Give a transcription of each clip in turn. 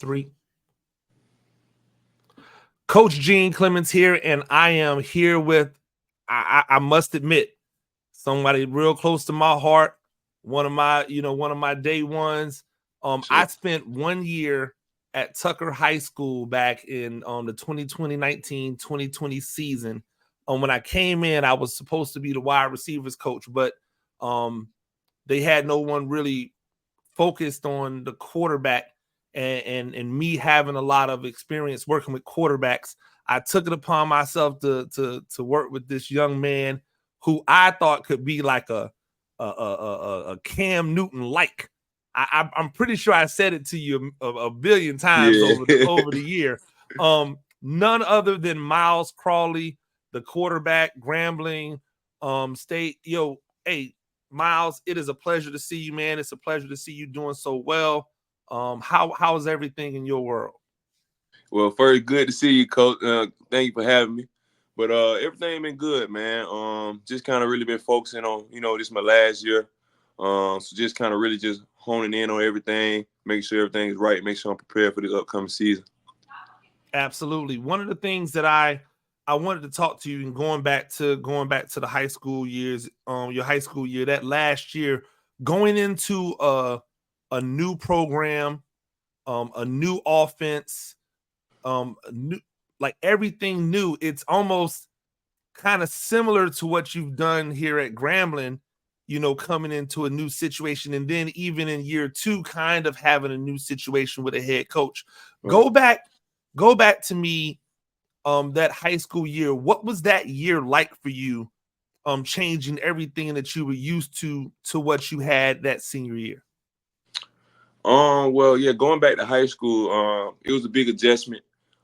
3. Coach Gene Clemons here, and I am here with, I must admit, somebody real close to my heart. One of my day ones. I spent 1 year at Tucker High School back in the 2019-2020 season. When I came in, I was supposed to be the wide receivers coach, but they had no one really focused on the quarterback, and me having a lot of experience working with quarterbacks. I took it upon myself to work with this young man who I thought could be like a Cam Newton like. I'm pretty sure I said it to you a billion times over the year. None other than Myles Crawley, the quarterback, Grambling State. Hey, Myles, it is a pleasure to see you, man. It's a pleasure to see you doing so well. How's everything in your world? Well, first, good to see you, Coach. Thank you for having me. But everything been good, man. Just kind of really been focusing on, this is my last year. So just kind of really just honing in on everything, making sure everything is right, make sure I'm prepared for this upcoming season. Absolutely. One of the things that I wanted to talk to you, and going back to the high school years, your high school year, that last year, going into a new program, a new offense, new, like everything new. It's almost kind of similar to what you've done here at Grambling, coming into a new situation, and then even in year 2, kind of having a new situation with a head coach. Right. Go back to me. That high school year, what was that year like for you? Changing everything that you were used to what you had that senior year. Well, yeah, going back to high school, it was a big adjustment.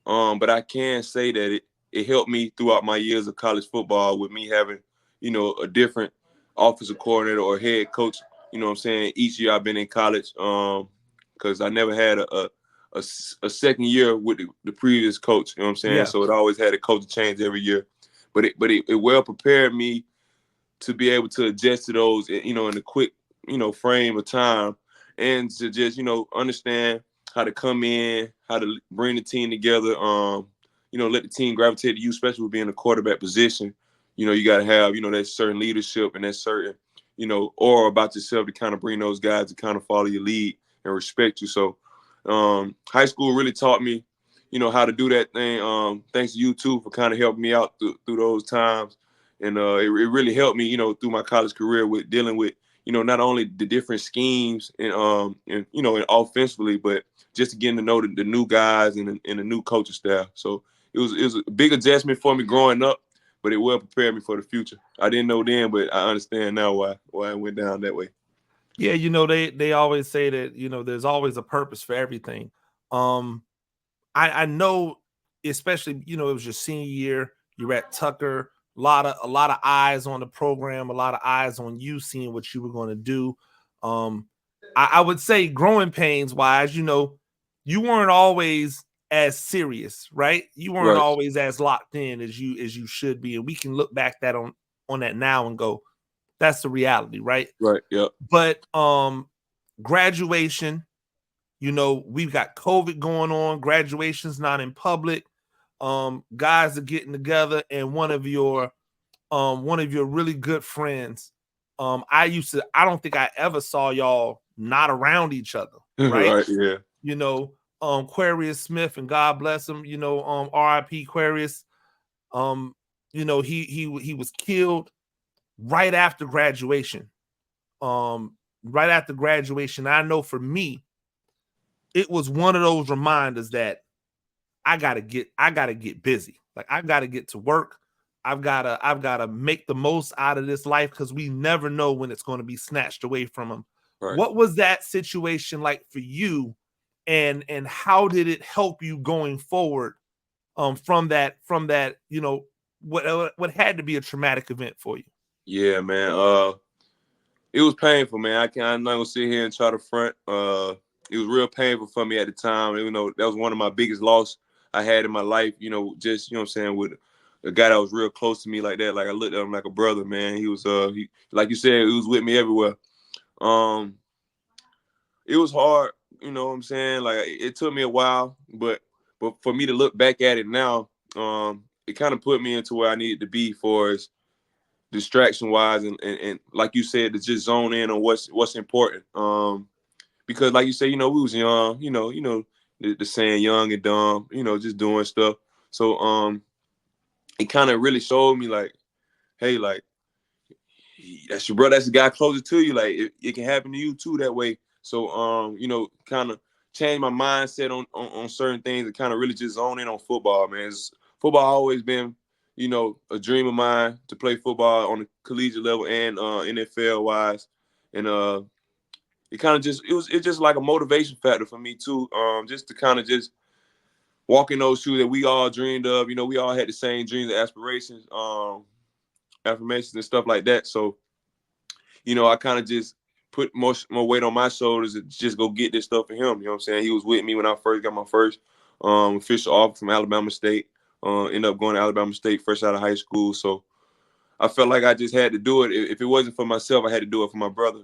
But I can say that it helped me throughout my years of college football with me having, a different offensive coordinator or head coach. You know what I'm saying? Each year I've been in college, because I never had a second year with the previous coach. You know what I'm saying? Yeah. So it always had a coach change every year. But it well prepared me to be able to adjust to those, in a quick, frame of time, and to just, understand how to come in, how to bring the team together, let the team gravitate to you, especially with being a quarterback position. You got to have, that certain leadership and that certain, aura about yourself to kind of bring those guys to kind of follow your lead and respect you. So high school really taught me, how to do that thing. Thanks to you, too, for kind of helping me out through those times. And it really helped me, through my college career with dealing with, not only the different schemes and offensively, but just getting to know the new guys and the new coaching staff. So it was a big adjustment for me growing up, but it well prepared me for the future. I didn't know then, but I understand now why it went down that way. Yeah, they always say that, there's always a purpose for everything. I know, especially, it was your senior year, you're at Tucker, a lot of eyes on the program, a lot of eyes on you, seeing what you were going to do. I would say growing pains wise, you weren't always as serious, right? You weren't always as locked in as you should be. And we can look back on that now and go, that's the reality, right? Right. Yep. But graduation, we've got COVID going on. Graduation's not in public. Guys are getting together, and one of your really good friends. I don't think I ever saw y'all not around each other, right? Right. Yeah. Quarius Smith, and God bless him. R.I.P. Quarius. He was killed right after graduation. Right after graduation, I know for me, it was one of those reminders that I gotta get busy. Like, I gotta get to work. I've gotta make the most out of this life, because we never know when it's going to be snatched away from them. Right. What was that situation like for you, and how did it help you going forward? From that, what had to be a traumatic event for you? Yeah, man. It was painful, man. I'm not gonna sit here and try to front. It was real painful for me at the time. That was one of my biggest losses I had in my life. Just what I'm saying, with a guy that was real close to me like that. Like, I looked at him like a brother, man. He was like you said, he was with me everywhere. It was hard You know what I'm saying? Like it took me a while, but for me to look back at it now, it kind of put me into where I needed to be for as distraction wise and like you said, to just zone in on what's important. Because like you say, we was young, the saying young and dumb, just doing stuff. So it kind of really showed me like, hey, like that's your brother, that's the guy closer to you. Like it can happen to you too that way. So kind of change my mindset on certain things and kind of really just zone in on football, man. Football always been, a dream of mine to play football on the collegiate level and NFL wise. And it kind of it's just like a motivation factor for me too. Just to kind of just walk in those shoes that we all dreamed of. We all had the same dreams and aspirations, affirmations and stuff like that. So, I kind of just put more weight on my shoulders and just go get this stuff for him. You know what I'm saying? He was with me when I first got my first official offer from Alabama State. Ended up going to Alabama State fresh out of high school. So I felt like I just had to do it. If it wasn't for myself, I had to do it for my brother.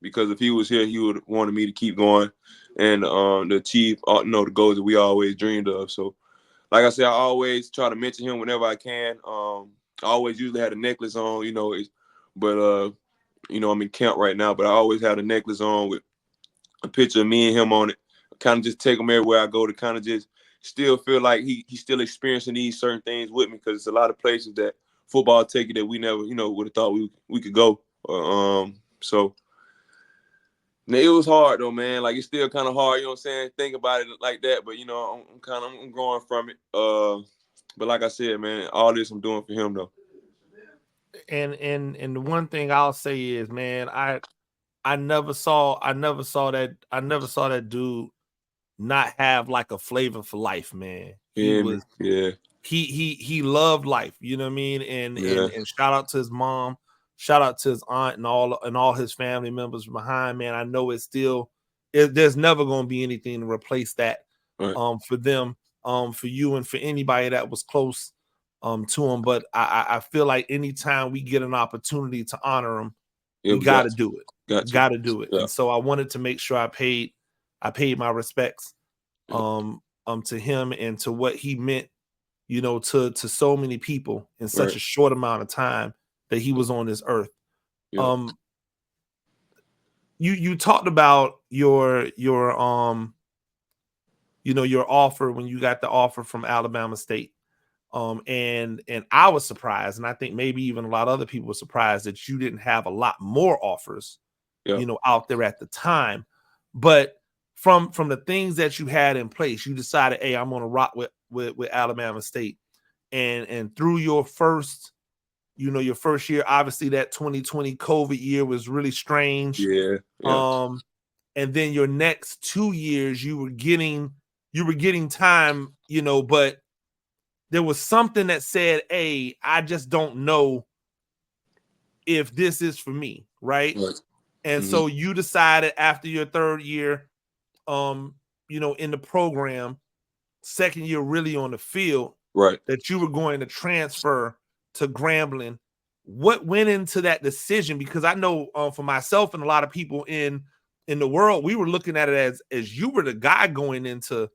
Because if he was here, he would have wanted me to keep going and to achieve, the goals that we always dreamed of. So, like I said, I always try to mention him whenever I can. I always usually had a necklace on, but I'm in camp right now, but I always had a necklace on with a picture of me and him on it. Kind of just take him everywhere I go to kind of just still feel like he's still experiencing these certain things with me, because it's a lot of places that football take you that we never, would have thought we could go. So it was hard though, man. Like it's still kind of hard, you know what I'm saying? Think about it like that, but I'm growing from it. But like I said, man, all this I'm doing for him though. And the one thing I'll say is, man, I never saw that dude not have like a flavor for life, man. He Yeah, was yeah, he loved life, you know what I mean? And yeah. and shout out to his mom, shout out to his aunt and all his family members behind, man. I know there's never going to be anything to replace that Right. for them, for you and for anybody that was close to him. But I feel like anytime we get an opportunity to honor him, Yeah, we we got got to to. do it. Got to. Got to do it. Yeah. And so I wanted to make sure I paid my respects Yeah. to him and to what he meant, to so many people in such Right. a short amount of time that he was on this earth. Yeah. You talked about your your offer when you got the offer from Alabama State. And I was surprised, and I think maybe even a lot of other people were surprised that you didn't have a lot more offers, Yeah. out there at the time. But from the things that you had in place, you decided, hey, I'm gonna rock with Alabama State. And through your first year, obviously that 2020 COVID year was really strange. Yeah. Yeah. And then your next 2 years you were getting time, but there was something that said, hey, I just don't know if this is for me, right? Right. And Mm-hmm. so you decided after your third year, in the program, second year really on the field, Right. that you were going to transfer to Grambling. What went into that decision? Because I know for myself and a lot of people in the world, we were looking at it as you were the guy going into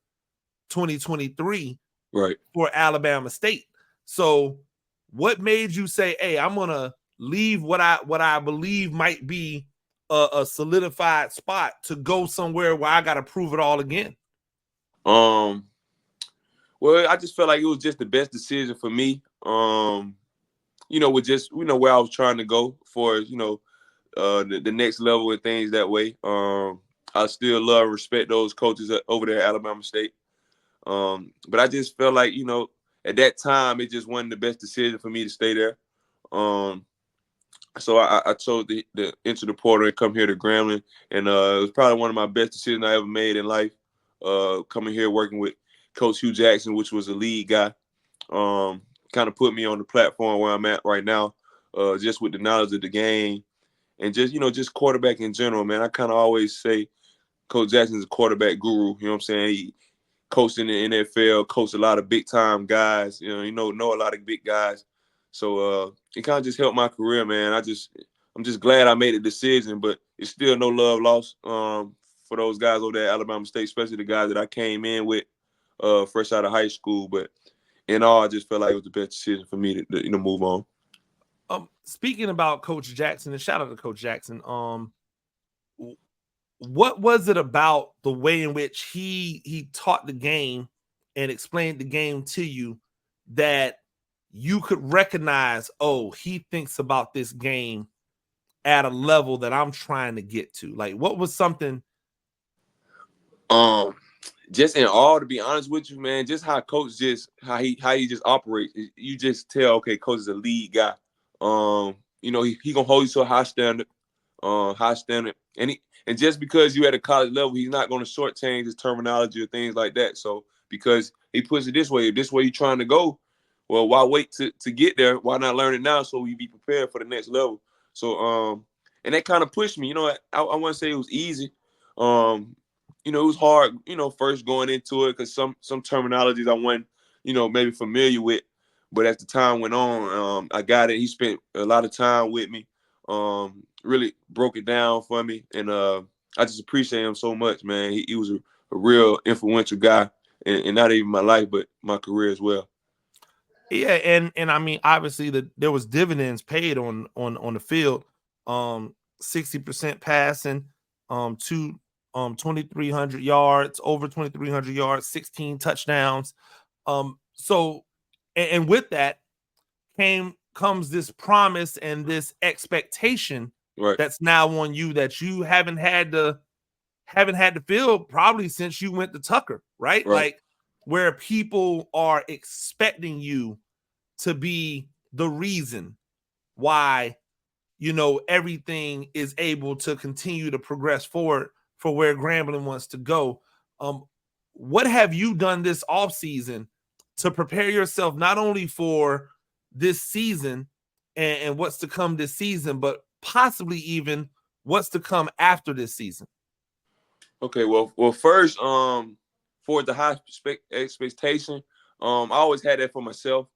2023 Right. for Alabama State. So what made you say, hey, I'm gonna leave what I believe might be a solidified spot to go somewhere where I gotta prove it all again? Well, I just felt like it was just the best decision for me. With just where I was trying to go for, the next level and things that way. I still love and respect those coaches over there at Alabama State. But I just felt like, at that time, it just wasn't the best decision for me to stay there. So I chose to enter the portal and come here to Grambling. And it was probably one of my best decisions I ever made in life, coming here working with Coach Hugh Jackson, which was a lead guy. Kind of put me on the platform where I'm at right now, just with the knowledge of the game and just quarterback in general, man. I kind of always say Coach Jackson's a quarterback guru. You know what I'm saying? He coached in the NFL, coached a lot of big time guys. Know a lot of big guys. So it kind of just helped my career, man. I'm just glad I made a decision, but it's still no love lost for those guys over there at Alabama State, especially the guys that I came in with fresh out of high school. But in all, I just felt like it was the best decision for me to move on. Speaking about Coach Jackson, and shout out to Coach Jackson. What was it about the way in which he taught the game and explained the game to you that you could recognize, oh, he thinks about this game at a level that I'm trying to get to? Like, what was something? Just in all, to be honest with you, man, just how Coach how he just operates. You just tell, okay, Coach is a lead guy. He gonna hold you to a high standard, and just because you at a college level, he's not gonna shortchange his terminology or things like that. So because he puts it this way, if this way you're trying to go, well, why wait to get there? Why not learn it now so you be prepared for the next level? So and that kind of pushed me. I wouldn't say it was easy. It was hard, first going into it because some terminologies I wasn't, maybe familiar with. But as the time went on, I got it. He spent a lot of time with me, really broke it down for me. And I just appreciate him so much, man. He was a real influential guy, and not even my life, but my career as well. Yeah, and I mean, obviously there was dividends paid on the field. 60% passing, 2,300 yards, over 2,300 yards, 16 touchdowns. So and with that comes this promise and this expectation that's now on you that you haven't had to feel probably since you went to Tucker, right? Like where people are expecting you to be the reason why everything is able to continue to progress forward for where Grambling wants to go. What have you done this offseason to prepare yourself not only for this season and what's to come this season, but possibly even what's to come after this season? Okay, well, first, for the high expectation, I always had that for myself.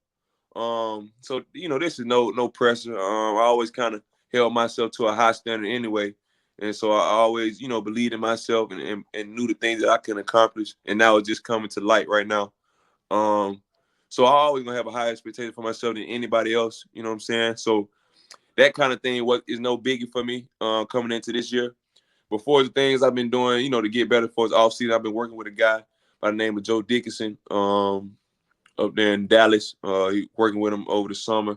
So this is no pressure. I always kind of held myself to a high standard anyway, and so I always believed in myself and knew the things that I can accomplish, and now it's just coming to light right now. So I always gonna have a high expectation for myself than anybody else. You know what I'm saying? So that kind of thing is no biggie for me coming into this year. Before the things I've been doing, to get better for his offseason, I've been working with a guy by the name of Joe Dickinson up there in Dallas. Working with him over the summer.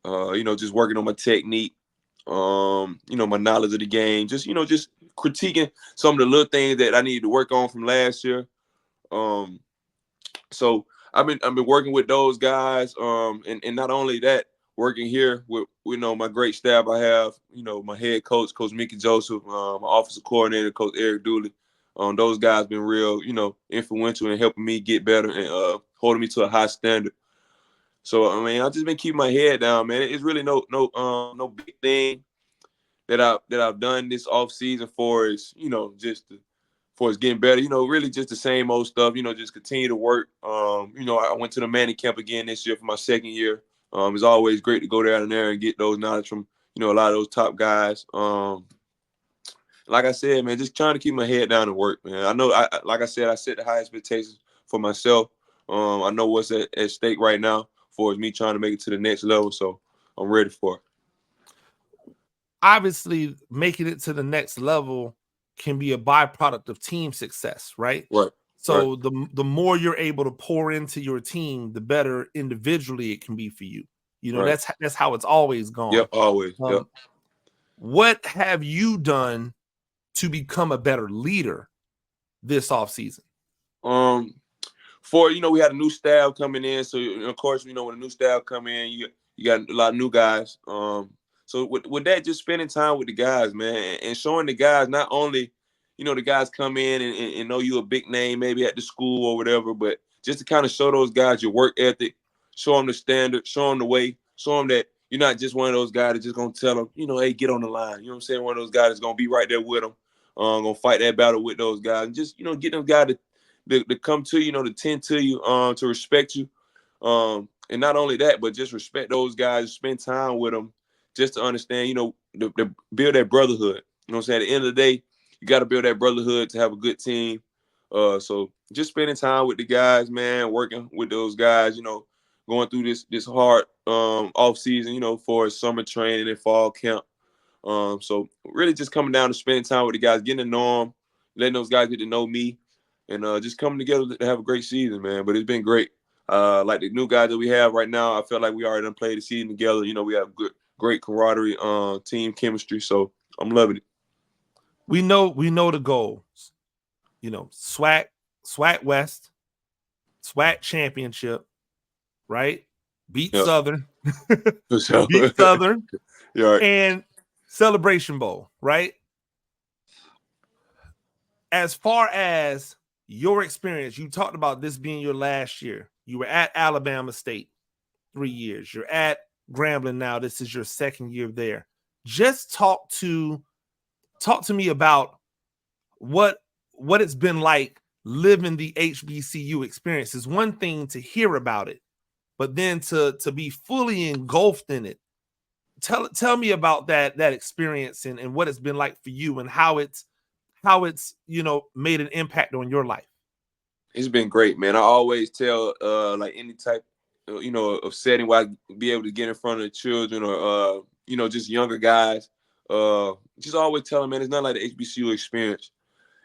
Just working on my technique, my knowledge of the game, just critiquing some of the little things that I needed to work on from last year. So I've been working with those guys, and not only that, working here with my great staff I have, my head coach, Coach Mickey Joseph, my offensive coordinator, Coach Eric Dooley. Those guys been real, influential in helping me get better and holding me to a high standard. So I mean, I've just been keeping my head down, man. It's really no big thing that I've done this off season for is for us getting better. Really just the same old stuff. Just continue to work. I went to the Manning camp again this year for my second year. It's always great to go down there and get those knowledge from a lot of those top guys. Like I said, man, just trying to keep my head down and work, man. I know, like I said, I set the high expectations for myself. I know what's at stake right now for me trying to make it to the next level, so I'm ready for it. Obviously, making it to the next level can be a byproduct of team success, right? Right. So the more you're able to pour into your team, the better individually it can be for you. That's how it's always gone. Yep, always. Yep. What have you done to become a better leader this offseason? We had a new staff coming in, so of course, when a new staff come in, you got a lot of new guys. So with that, just spending time with the guys, man, and showing the guys not only, the guys come in and know you a big name maybe at the school or whatever, but just to kind of show those guys your work ethic, show them the standard, show them the way, show them that you're not just one of those guys that's just going to tell them, hey, get on the line. You know what I'm saying? One of those guys that's going to be right there with them, going to fight that battle with those guys. And just, get them guys to come to you, to tend to you, to respect you. And not only that, but just respect those guys, spend time with them, just to understand, to build that brotherhood. You know what I'm saying? At the end of the day, you got to build that brotherhood to have a good team. So just spending time with the guys, man, working with those guys, going through this hard off season, for summer training and fall camp. So really just coming down to spending time with the guys, getting to know them, letting those guys get to know me, and just coming together to have a great season, man. But it's been great. Like the new guys that we have right now, I feel like we already done played the season together. We have great camaraderie, team chemistry. So I'm loving it. We know the goals. SWAC West, SWAC championship, right? Beat Southern, beat Southern, right. And Celebration Bowl, right? As far as your experience, you talked about this being your last year. You were at Alabama State 3 years. You're at Grambling now. This is your second year there. Just talk to me about what it's been like living the HBCU experience. It's one thing to hear about it, but then to be fully engulfed in it. Tell me about that experience and what it's been like for you and how it's made an impact on your life. It's been great, man. I always tell like any type of setting where I be able to get in front of the children or just younger guys, just always tell them, man, it's not like the HBCU experience.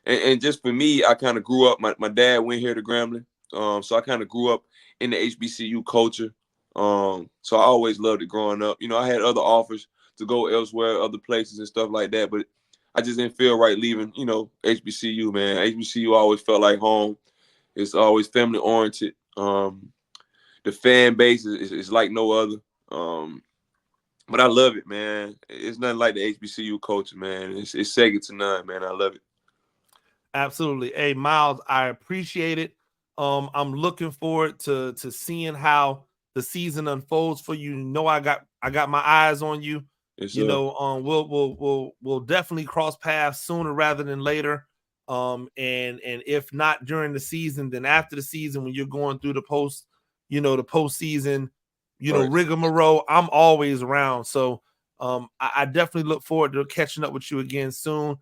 And just for me, I kind of grew up, my dad went here to Grambling, so I kind of grew up in the HBCU culture. So I always loved it growing up. I had other offers to go elsewhere, other places and stuff like that, but I just didn't feel right leaving, HBCU, man. HBCU always felt like home. It's always family oriented. The fan base is like no other. But I love it, man. It's nothing like the HBCU culture, man. It's second to none, man. I love it. Absolutely. Hey, Myles, I appreciate it. I'm looking forward to seeing how the season unfolds for you. I got my eyes on you. Yes, We'll definitely cross paths sooner rather than later. And if not during the season, then after the season when you're going through the postseason, right. rigmarole, I'm always around. So I definitely look forward to catching up with you again soon.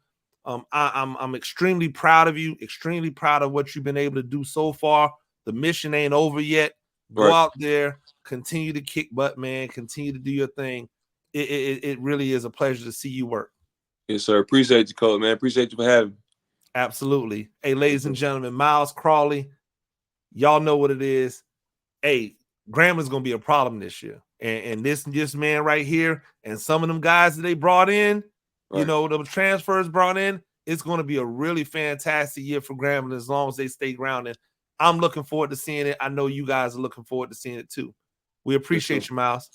I'm extremely proud of you, extremely proud of what you've been able to do so far. The mission ain't over yet. Go out there, continue to kick butt, man. Continue to do your thing. It really is a pleasure to see you work. Yes, sir. Appreciate you, Coach, man. Appreciate you for having me. Absolutely. Hey, ladies and gentlemen, Myles Crawley, y'all know what it is. Hey, Grambling's gonna be a problem this year, and this man right here, and some of them guys that they brought in, the transfers brought in, it's going to be a really fantastic year for Grambling as long as they stay grounded. I'm looking forward to seeing it. I know you guys are looking forward to seeing it too. We appreciate you, Myles.